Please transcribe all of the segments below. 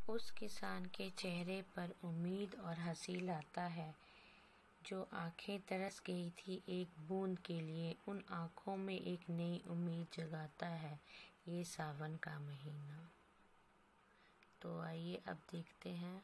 उस किसान के चेहरे पर उम्मीद और हंसी लाता है। जो आंखें तरस गई थी एक बूंद के लिए, उन आंखों में एक नई उम्मीद जगाता है ये सावन का महीना। तो आइए अब देखते हैं।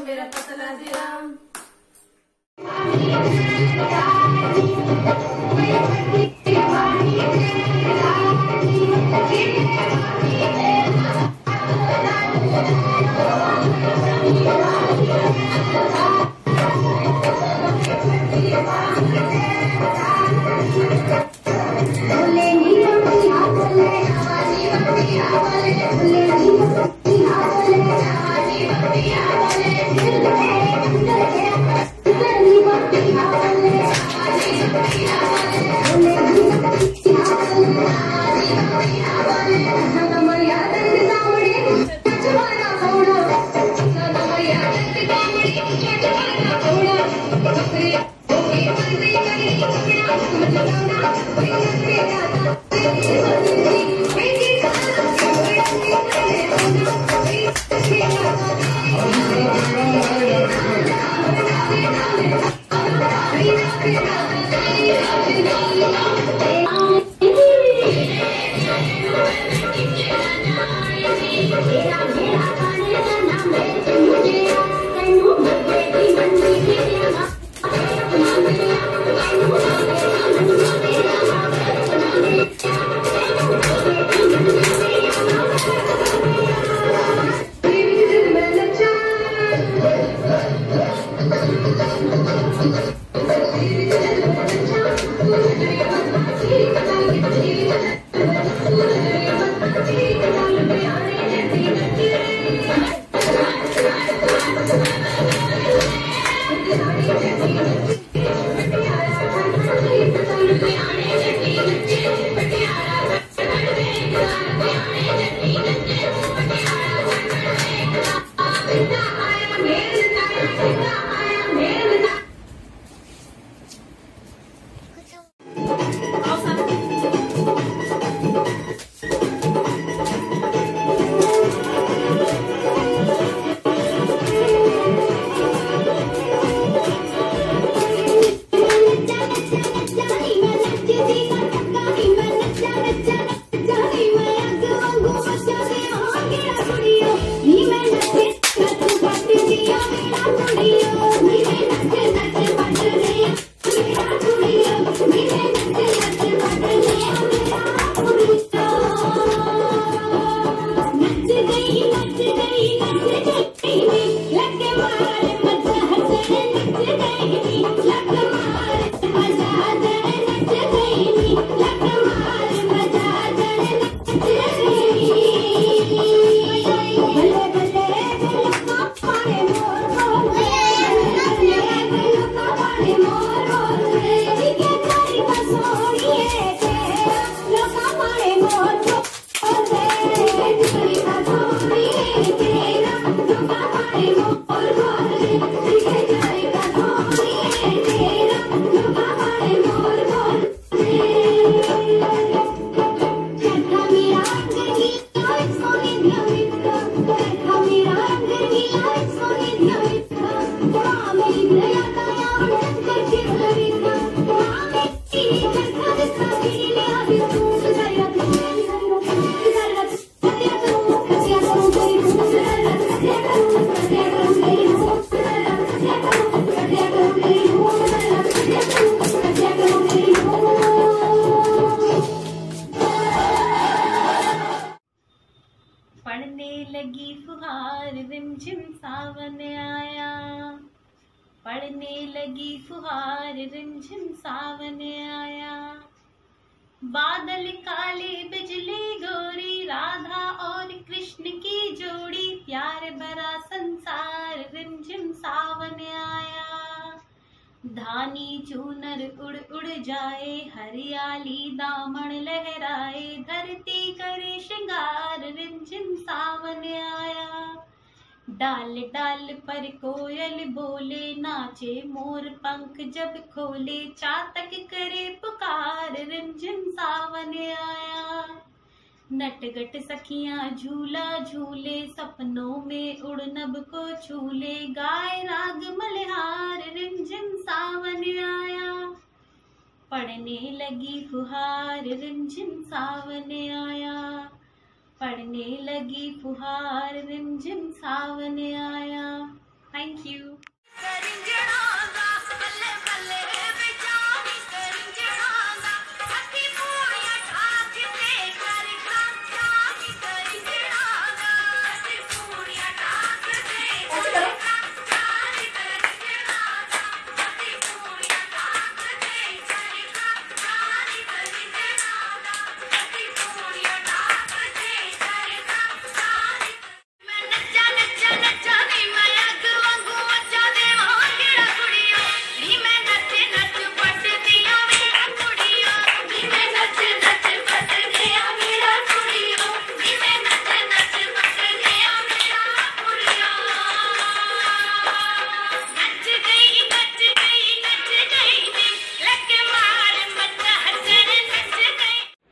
मेरा पतला दिया पड़ने लगी फुहार रिमझिम सावन आया, पड़ने लगी फुहार रिमझिम सावन आया। बादल काले बिजली गोरी, राधा और कृष्ण की जोड़ी, प्यार भरा संसार रिमझिम सावन आया। धानी चूनर उड़ उड़ जाए, हरियाली दामन लहराए, धरती करे श्रृंगार रिमझिम सावन आया। डाल डाल पर कोयल बोले, नाचे मोर पंख जब खोले, चातक करे पुकार रिमझिम सावन आया। नटगट सखियां झूला झूले, सपनों में उड़ नभ को छूले, गाए राग मल्हार रिमझिम सावन आया। पड़ने लगी फुहार रिमझिम सावन आया, पड़ने लगी फुहार रिमझिम सावन आया। Thank you.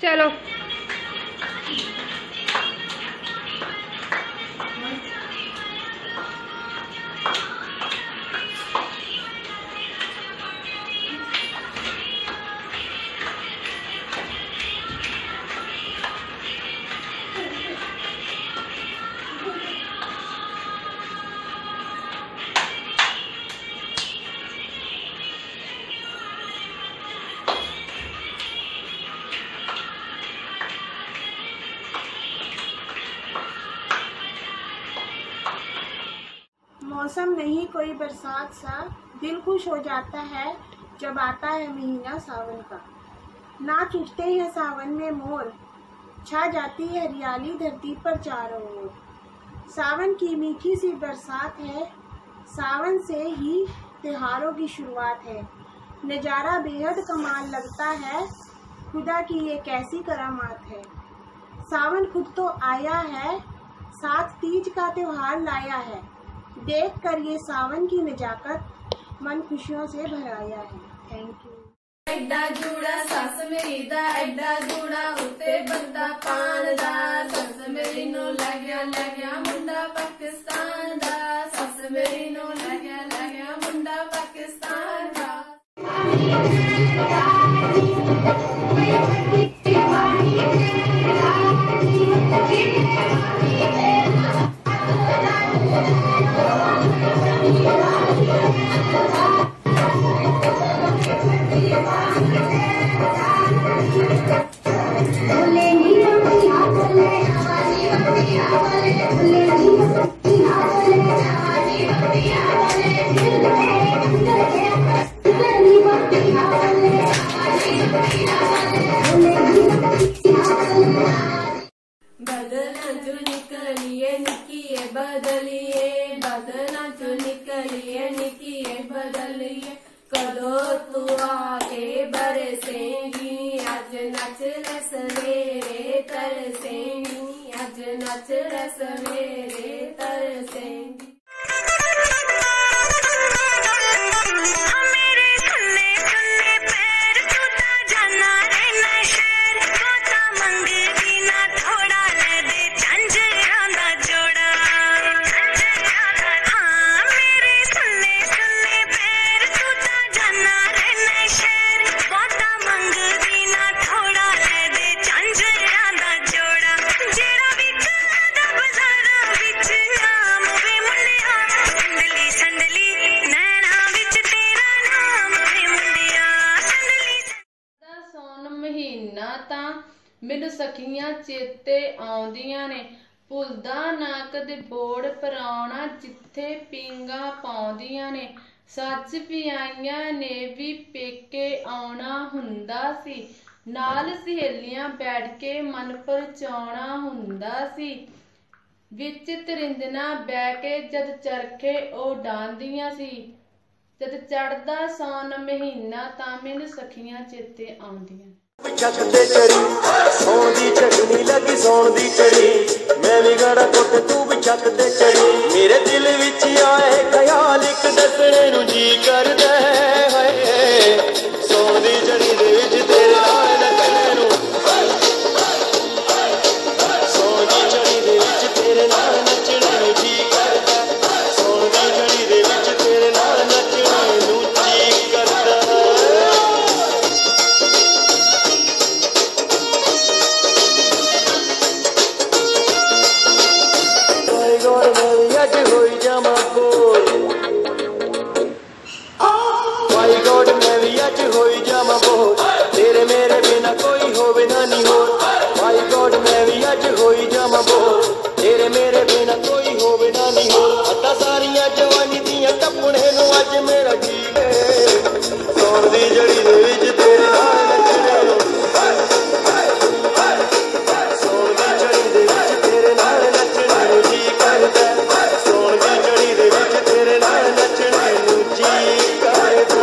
चलो मौसम नहीं कोई बरसात सा, दिल खुश हो जाता है जब आता है महीना सावन का। नाच उठते हैं सावन में मोर, छा जाती है हरियाली धरती पर चारों ओर। सावन की मीठी सी बरसात है, सावन से ही त्योहारों की शुरुआत है। नज़ारा बेहद कमाल लगता है, खुदा की ये कैसी करामात है। सावन खुद तो आया है, साथ तीज का त्योहार लाया है। देख कर ये सावन की नजाकत मन खुशियों से भर आया है। Thank you. एडा जूड़ा सस मेरी दा, एडा जूड़ा उत्ते बंदा पान दा, सस मेरी नो लग्या मुंडा पाकिस्तान दा, सस मेरी नो लग्या मुंडा पाकिस्तान दा। बदना जो निकलिए निकिए बदलिए, बदना जो निकलिए निकिए बदलिए, कदो तू आके बरसेंगी, आज नच ले सवेरे तरसेंगी, आज नच ले सवेरे तरसेंगी। महीना तां मैनू सखियां चेते आउंदियां ने, भुलदा ना कदे बोड़ पराउणा जिथे पींगा पाउंदियां ने। सच पियाइयां ने भी पेके आउणा हुंदा सी, नाल सहेलियां बैठ के मन परचाउणा हुंदा सी। विच तरिंदना बह के जद चरखे ओ डांदियां सी, जद चढ़दा सौन महीना तां मैनू सखियां चेते आउंदियां। छत ते चढ़ी सौन दी झगनी लगी सौन दी चढ़ी, मैं भी गड़ा कुट तू भी छत ते चढ़ी। मेरे दिल विच आए ख्याल इक दसणे नू जी करदा है, सौन दी झड़ी दे विच तेरे नाल नचणे नू, सौन दी झड़ी दे विच तेरे नाल नचणे नू जी करदा, सौन दी झड़ी दे विच तेरे नाल नचणे नू जी करदा। तेरे मेरे बिना कोई होवे ना नी होर, माय गॉड मैं भी अज होई जामा बोर, तेरे मेरे बिना कोई होवे ना नी होर। अद्धा सारियां जवानी दियां टप्पणे नू अज मेरा जी है, सौन दी जड़ी दे विच तेरे नाल नचणे नू, सौन दी जड़ी दे विच तेरे नाल नचणे नू जी करदा, सौन दी जड़ी दे विच तेरे नाल नचणे नू जी करदा।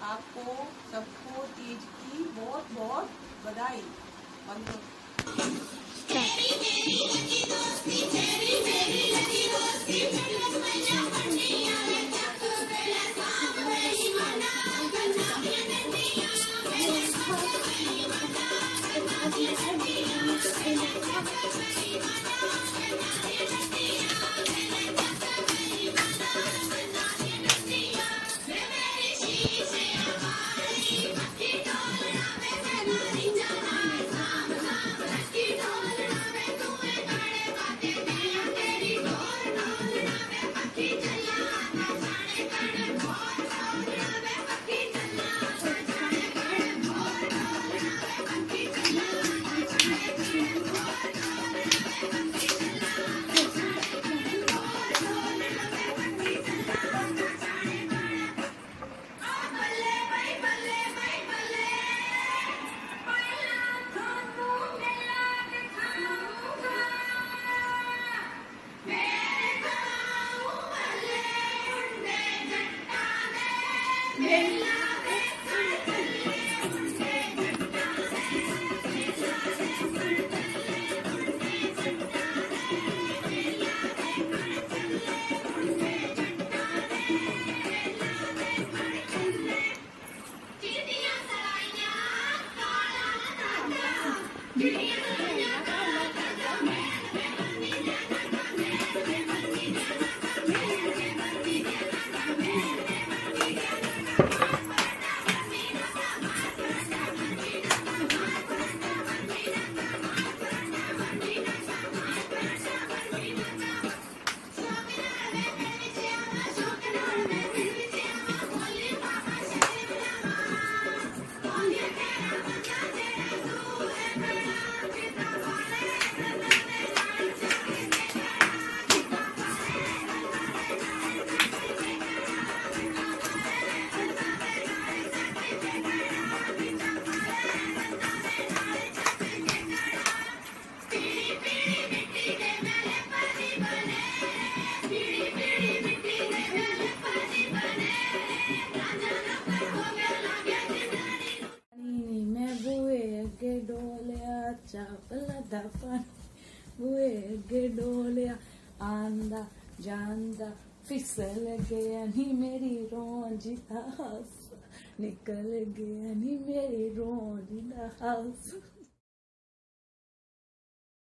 आपको सबको तीज की बहुत बहुत बधाई। चावल दफन बुए अगे डोलिया आंदा जांदा फिसल गया नी मेरी रोंज दा हास निकल गया नी मेरी रोंज दा हास।